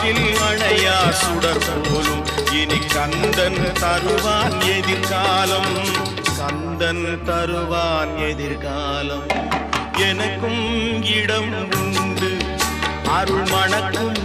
காற்றில் அணையா சுடர் போலும் இனி கந்தன் தருவான் எதிர்காலம். கந்தன் தருவான் எதிர்காலம். எனக்கும் இடம் உண்டு அருள் மணக்கும்